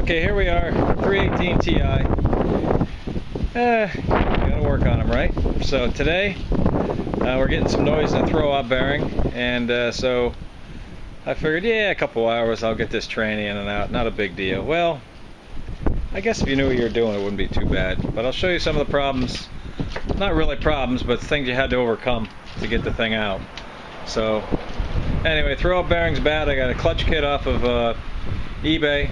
Okay, here we are, 318 Ti. Gotta work on them, right? So today, we're getting some noise in the throw-out bearing, and so I figured, yeah, a couple hours I'll get this tranny in and out, not a big deal. Well, I guess if you knew what you were doing, it wouldn't be too bad. But I'll show you some of the problems, not really problems, but things you had to overcome to get the thing out. So, anyway, throw-out bearing's bad. I got a clutch kit off of eBay.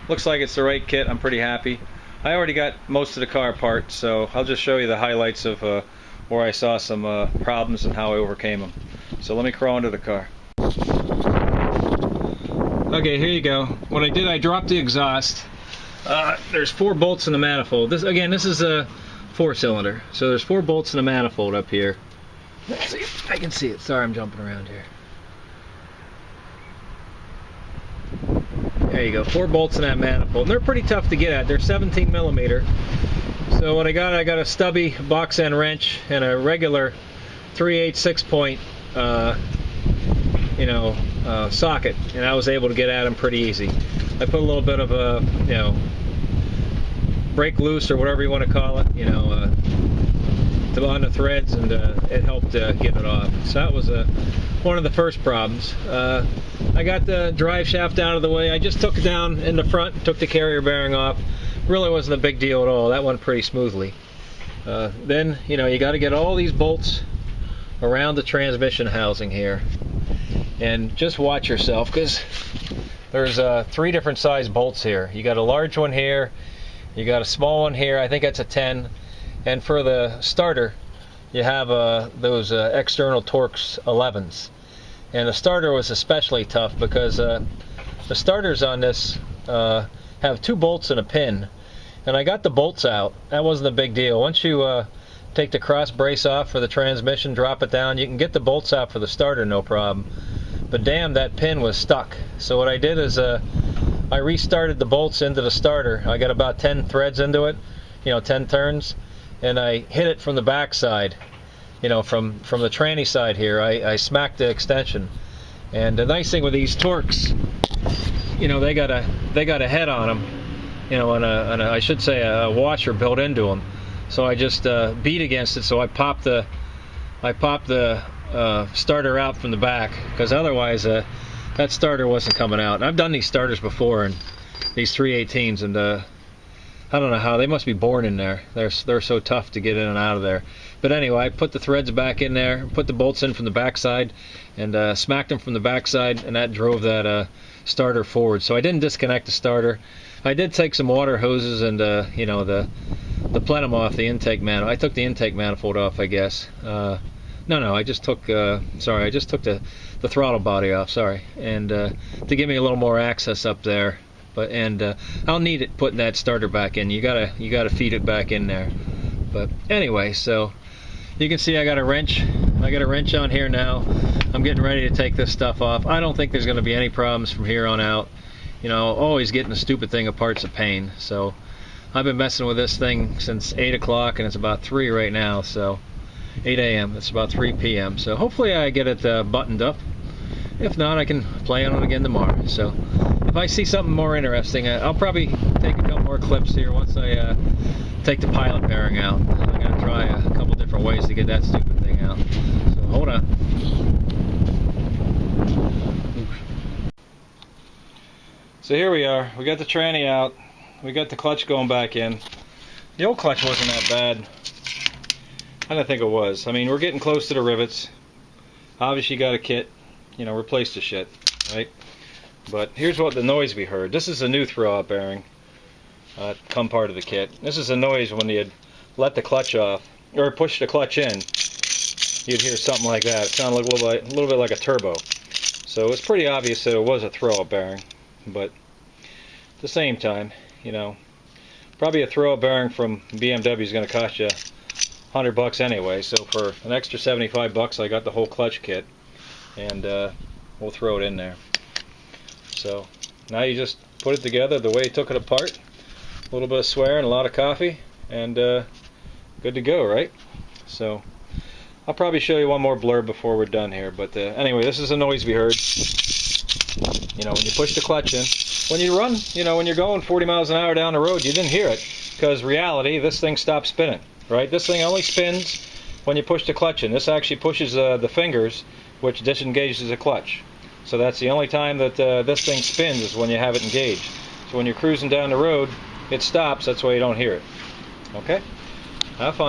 Looks like it's the right kit. I'm pretty happy. I already got most of the car apart, so I'll just show you the highlights of where I saw some problems and how I overcame them. So let me crawl into the car. Okay, here you go. What I did, I dropped the exhaust. There's 4 bolts in the manifold. This is a 4-cylinder, so there's 4 bolts in the manifold up here. Let's see if I can see it. Sorry, I'm jumping around here. There you go, 4 bolts in that manifold. And they're pretty tough to get at. They're 17 millimeter. So what I got a stubby box end wrench and a regular 3/8 6-point socket, and I was able to get at them pretty easy. I put a little bit of a break loose or whatever you want to call it, on the threads, and it helped get it off. So that was one of the first problems. I got the drive shaft out of the way. I just took it down in the front, took the carrier bearing off. Really wasn't a big deal at all. That went pretty smoothly. Then, you got to get all these bolts around the transmission housing here. And just watch yourself, because there's 3 different size bolts here. You got a large one here, you got a small one here, I think that's a 10. And for the starter, you have those external Torx 11s. And the starter was especially tough because the starters on this have 2 bolts and a pin. And I got the bolts out. That wasn't a big deal. Once you take the cross brace off for the transmission, drop it down, you can get the bolts out for the starter, no problem. But damn, that pin was stuck. So what I did is I restarted the bolts into the starter. I got about 10 threads into it, 10 turns. And I hit it from the back side, from the tranny side here. I smacked the extension. And the nice thing with these Torx, they got a head on them, and I should say a washer built into them. So I just beat against it. So I popped the starter out from the back, because otherwise that starter wasn't coming out. And I've done these starters before, and these 318s, and I don't know how, they must be born in there. They're so tough to get in and out of there. But anyway, I put the threads back in there, put the bolts in from the backside, and smacked them from the backside, and that drove that starter forward. So I didn't disconnect the starter. I did take some water hoses and the plenum off the intake manifold. I took the intake manifold off, I guess. No, I just took I just took the throttle body off. Sorry, and to give me a little more access up there. But I'll need it putting that starter back in. You gotta feed it back in there. But anyway, so you can see I got a wrench. I got a wrench on here now. I'm getting ready to take this stuff off. I don't think there's going to be any problems from here on out. Always getting a stupid thing apart's a pain. So I've been messing with this thing since 8 o'clock, and it's about 3 right now. So 8 a.m. It's about 3 p.m. So hopefully I get it buttoned up. If not, I can play on it again tomorrow. So if I see something more interesting, I'll probably take a couple more clips here once I take the pilot bearing out. I'm going to try a couple different ways to get that stupid thing out. So hold on. So here we are. We got the tranny out. We got the clutch going back in. The old clutch wasn't that bad. I don't think it was. I mean, we're getting close to the rivets. Obviously got a kit. Replace the shit, right? But here's what the noise we heard. This is a new throw-out bearing. Come part of the kit. This is the noise when you let the clutch off, or push the clutch in. You'd hear something like that. It sounded like a little bit like a turbo. So it's pretty obvious that it was a throw-out bearing. But at the same time, probably a throw-out bearing from BMW is going to cost you $100 anyway. So for an extra $75, I got the whole clutch kit, and we'll throw it in there. So now you just put it together the way he took it apart. A little bit of swearing, a lot of coffee, and good to go, right? So I'll probably show you one more blurb before we're done here. But anyway, this is the noise we heard. You know, when you push the clutch in, when you run, you know, when you're going 40 miles an hour down the road, you didn't hear it, because reality, this thing stopped spinning, right? This thing only spins when you push the clutch in. This actually pushes the fingers, which disengages the clutch. So that's the only time that this thing spins, is when you have it engaged. So when you're cruising down the road, it stops. That's why you don't hear it. Okay? Have fun.